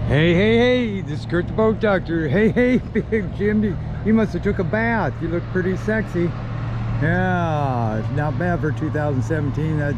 Hey, this is Kurt the Boat Doctor. Hey, Big Jim, you must have took a bath. You look pretty sexy. Yeah, it's not bad for 2017. That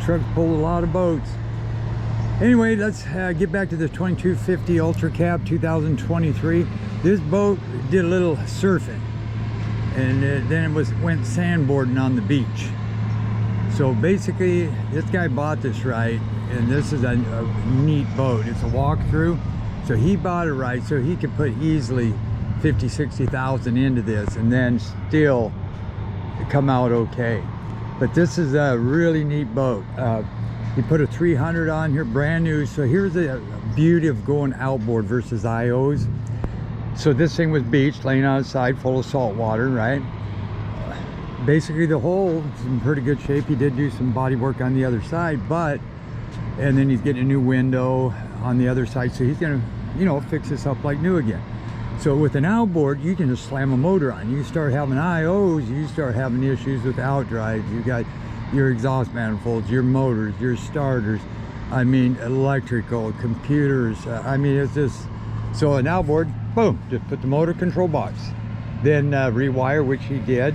truck's pulled a lot of boats. Anyway, let's get back to the 2250 Ultra Cab 2023. This boat did a little surfing, and then it went sandboarding on the beach. So basically, this guy bought this right, and this is a neat boat. It's a walkthrough, so he bought it right so he could put easily 50-60,000 into this and then still come out okay. But this is a really neat boat. He put a 300 on here, brand new. So here's the beauty of going outboard versus IOs. So this thing was beached, laying outside, full of salt water, right? Basically the hull is in pretty good shape. He did do some body work on the other side, and then he's getting a new window on the other side, so he's gonna, you know, fix this up like new again. So with an outboard, you can just slam a motor on. You start having IOs, you start having issues with outdrives. You got your exhaust manifolds, your motors, your starters, I mean electrical, computers, I mean it's just, so an outboard, boom, just put the motor control box, then rewire, which he did.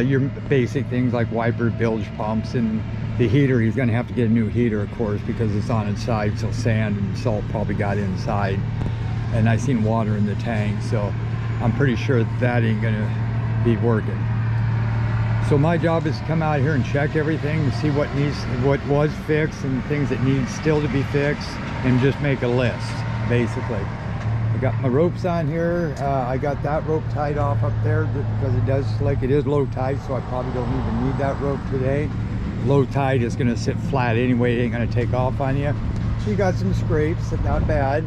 Your basic things like wiper, bilge pumps, and the heater. He's going to have to get a new heater, of course, because it's on its side, so sand and salt probably got inside, and I seen water in the tank, so I'm pretty sure that ain't going to be working. So my job is to come out here and check everything to see what was fixed and things that need still to be fixed, and just make a list, basically. I got my ropes on here. I got that rope tied off up there because it does, like, it is low tide, so I probably don't even need that rope today. Low tide is going to sit flat anyway, it ain't going to take off on you. So you got some scrapes, not bad.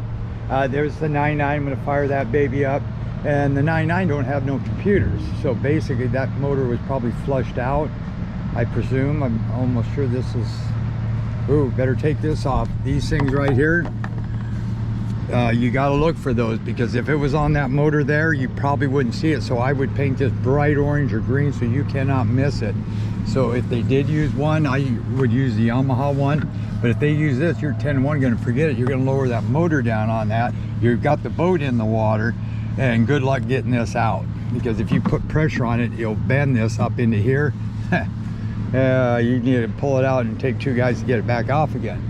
There's the 9.9, I'm going to fire that baby up. And the 9.9 don't have no computers, so basically that motor was probably flushed out, I presume. I'm almost sure this is, ooh, better take this off. These things right here, you got to look for those, because if it was on that motor there, you probably wouldn't see it. So I would paint this bright orange or green so you cannot miss it. So if they did use one, I would use the Yamaha one. But if they use this, you're 10-1 going to forget it. You're going to lower that motor down on that. You've got the boat in the water, and good luck getting this out, because if you put pressure on it, it'll bend this up into here. You need to pull it out and take two guys to get it back off again.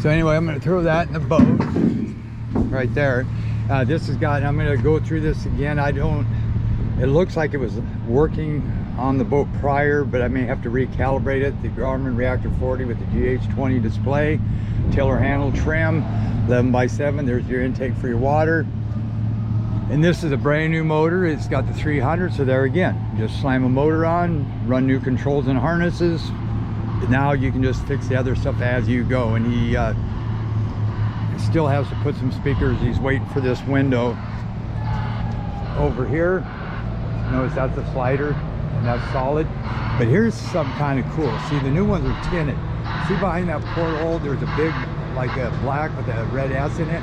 So anyway, I'm going to throw that in the boat right there. This has got, I'm going to go through this again. It looks like it was working on the boat prior, but I may have to recalibrate it. The Garmin Reactor 40 with the GH20 display, tiller handle trim, 11x7. There's your intake for your water. And this is a brand new motor. It's got the 300, so there again, just slam a motor on, run new controls and harnesses. Now you can just fix the other stuff as you go. And he still has to put some speakers. He's waiting for this window over here. Notice that's a slider, and that's solid. But here's something kind of cool. See, the new ones are tinted. See behind that porthole, there's a big, like a black with a red S in it.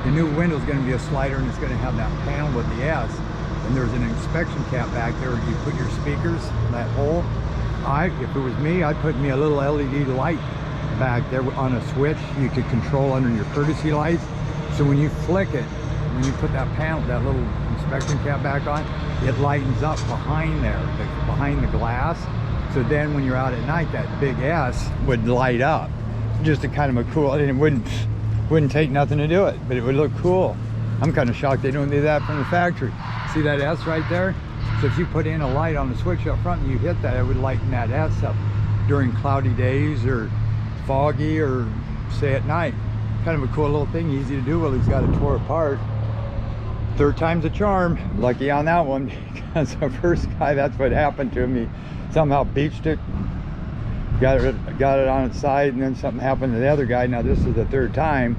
The new window is going to be a slider, and it's going to have that panel with the S. And there's an inspection cap back there where you put your speakers in that hole. If it was me, I'd put me a little LED light back there on a switch you could control under your courtesy lights. So when you flick it, when you put that panel, that little inspection cap back on, it lightens up behind there, behind the glass. So then when you're out at night, that big S would light up. Just a kind of a cool, and it wouldn't take nothing to do it, but it would look cool. I'm kind of shocked they don't do that from the factory. See that S right there? So if you put in a light on the switch up front and you hit that, it would lighten that S up during cloudy days or foggy, or say at night. Kind of a cool little thing, easy to do. Well, he's got it tore apart. Third time's a charm. Lucky on that one, because the first guy, that's what happened to him. He somehow beached it, got it on its side, and then something happened to the other guy. Now this is the third time,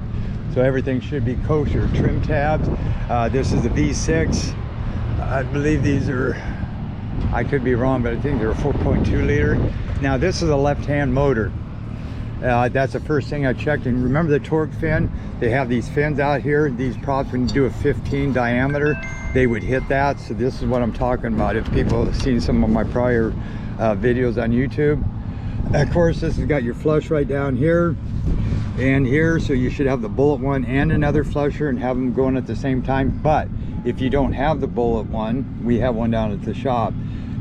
so everything should be kosher. Trim tabs. This is the V6. I believe these are, I could be wrong, but I think they're a 4.2 liter. Now this is a left-hand motor. That's the first thing I checked. And remember the torque fin? They have these fins out here. These props, when you do a 15 diameter, they would hit that. So this is what I'm talking about. If people have seen some of my prior videos on YouTube. Of course, this has got your flush right down here. and here, so you should have the bullet one and another flusher and have them going at the same time. But if you don't have the bullet one, we have one down at the shop,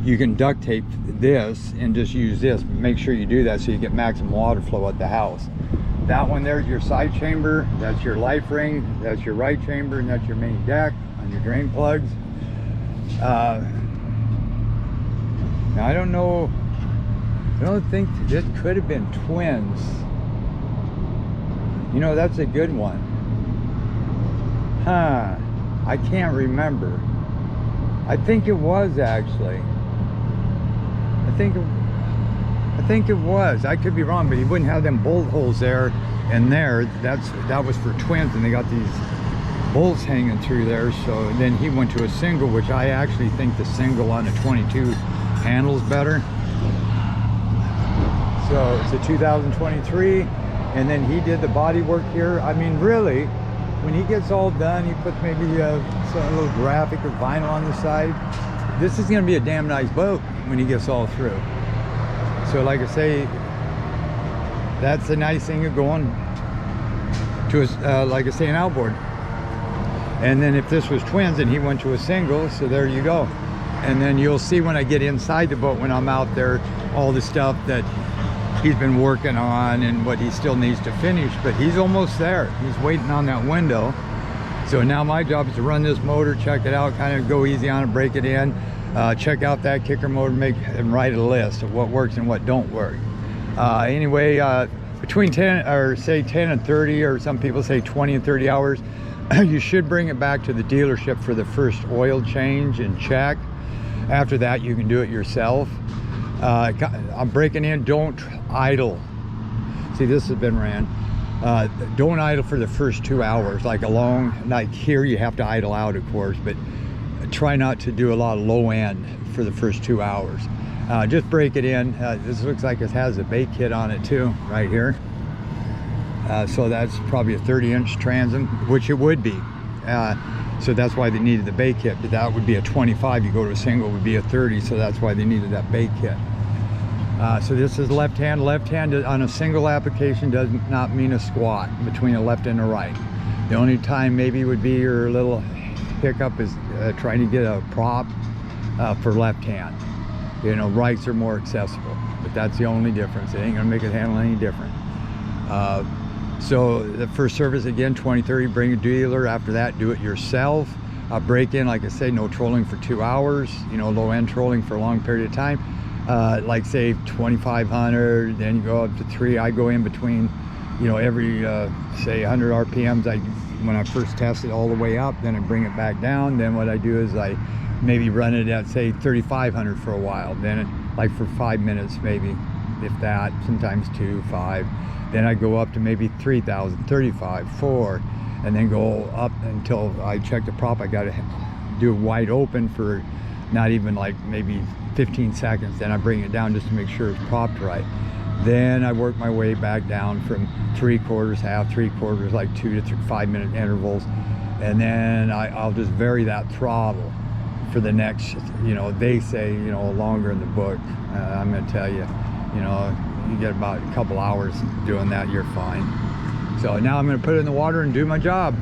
you can duct tape this and just use this. Make sure you do that so you get maximum water flow at the house. That one there's your side chamber, that's your life ring, that's your right chamber, and that's your main deck on your drain plugs. Now I don't know, I don't think this could have been twins. You know, that's a good one. Huh, I can't remember. I think it was actually. I think it was. I could be wrong, but you wouldn't have them bolt holes there and there. That was for twins, and they got these bolts hanging through there. So then he went to a single, which I actually think the single on a 22 handles better. So it's a 2023, and then he did the body work here. I mean, really, when he gets all done, he puts maybe a little graphic or vinyl on the side. This is going to be a damn nice boat when he gets all through. So like I say, that's the nice thing of going to a, like I say, an outboard. And then if this was twins and he went to a single, so there you go. And then you'll see when I get inside the boat, when I'm out there, all the stuff that he's been working on and what he still needs to finish. But he's almost there. He's waiting on that window. So now my job is to run this motor, check it out, kind of go easy on it, break it in, check out that kicker motor, and write a list of what works and what don't work. Anyway, between 10 or say 10 and 30, or some people say 20 and 30 hours, you should bring it back to the dealership for the first oil change and check. After that, you can do it yourself. I'm breaking in, don't idle. See, this has been ran. Don't idle for the first 2 hours, like here you have to idle out, of course, but try not to do a lot of low end for the first 2 hours. Just break it in. This looks like it has a bait kit on it too, right here. So that's probably a 30-inch transom, which it would be. So that's why they needed the bait kit, but that would be a 25. You go to a single, would be a 30, so that's why they needed that bait kit. So this is left hand. Left hand on a single application does not mean a squat between a left and a right. The only time maybe would be your little hiccup is trying to get a prop for left hand. You know, rights are more accessible, but that's the only difference. It ain't gonna make it handle any different. So the first service, again, 20-30, bring a dealer. After that, do it yourself. Break in, like I say, no trolling for 2 hours, you know, low end trolling for a long period of time. Like say 2,500, then you go up to 3. I go in between, you know, every say 100 RPMs. When I first test it all the way up, then I bring it back down. Then what I do is I maybe run it at say 3,500 for a while. Then like for 5 minutes maybe, if that, sometimes 2, 5. Then I go up to maybe 3,000, 35, 4, and then go up until I check the prop. I got to do it wide open for not even like maybe 15 seconds. Then I bring it down just to make sure it's propped right. Then I work my way back down from 3/4, half, 3/4, like 2 to 5 minute intervals. And then I'll just vary that throttle for the next, you know, they say, you know, longer in the book. I'm gonna tell you, you know, you get about a couple hours doing that, you're fine. So now I'm gonna put it in the water and do my job.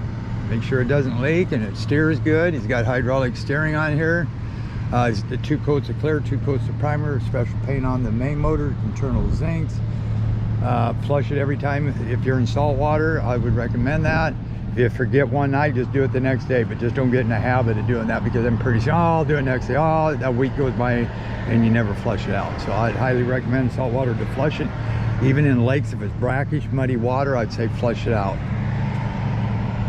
Make sure it doesn't leak and it steers good. He's got hydraulic steering on here. It's the 2 coats of clear, 2 coats of primer, special paint on the main motor, internal zincs. Flush it every time. If you're in salt water, I would recommend that. If you forget one night, just do it the next day, but just don't get in the habit of doing that, because I'm pretty sure, oh, I'll do it next day. Oh, that week goes by and you never flush it out. So I'd highly recommend salt water to flush it. Even in lakes, if it's brackish, muddy water, I'd say flush it out.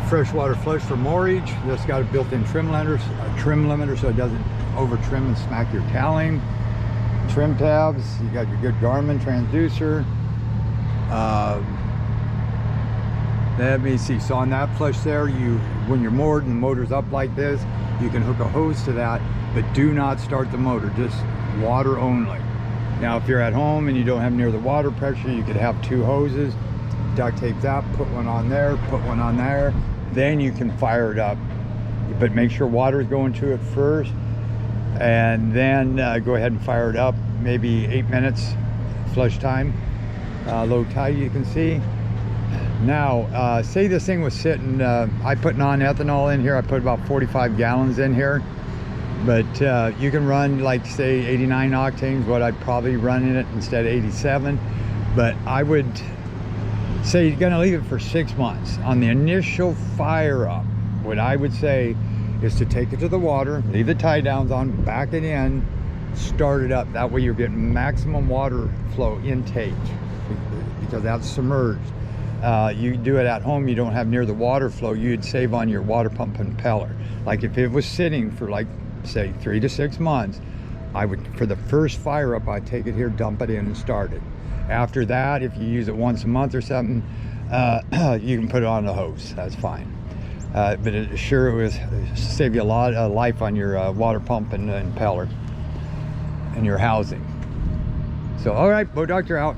Freshwater flush for moorage. This got a built-in trim limiter so it doesn't over trim and smack your cowling. Trim tabs, you got your good Garmin transducer. Let me see, so on that flush there, when you're moored and the motor's up like this, you can hook a hose to that, but do not start the motor, just water only. Now if you're at home and you don't have near the water pressure, you could have 2 hoses, duct tape that, put one on there, put one on there, then you can fire it up. But make sure water is going to it first, and then go ahead and fire it up. Maybe 8 minutes flush time, low tide, you can see. Now, say this thing was sitting, I put non-ethanol in here. I put about 45 gallons in here. But you can run, like, say, 89 octanes, what I'd probably run in it instead of 87. But I would say you're gonna leave it for 6 months. On the initial fire up, what I would say is to take it to the water, leave the tie downs on, back it in, start it up. That way you're getting maximum water flow intake, because that's submerged. You do it at home, you don't have near the water flow, you'd save on your water pump impeller. Like if it was sitting for, like, say 3 to 6 months, I would, for the first fire up, I'd take it here, dump it in and start it. After that, if you use it once a month or something, you can put it on the hose, that's fine. But it sure will save you a lot of life on your water pump and impeller and your housing. So, all right, Bo Doctor out.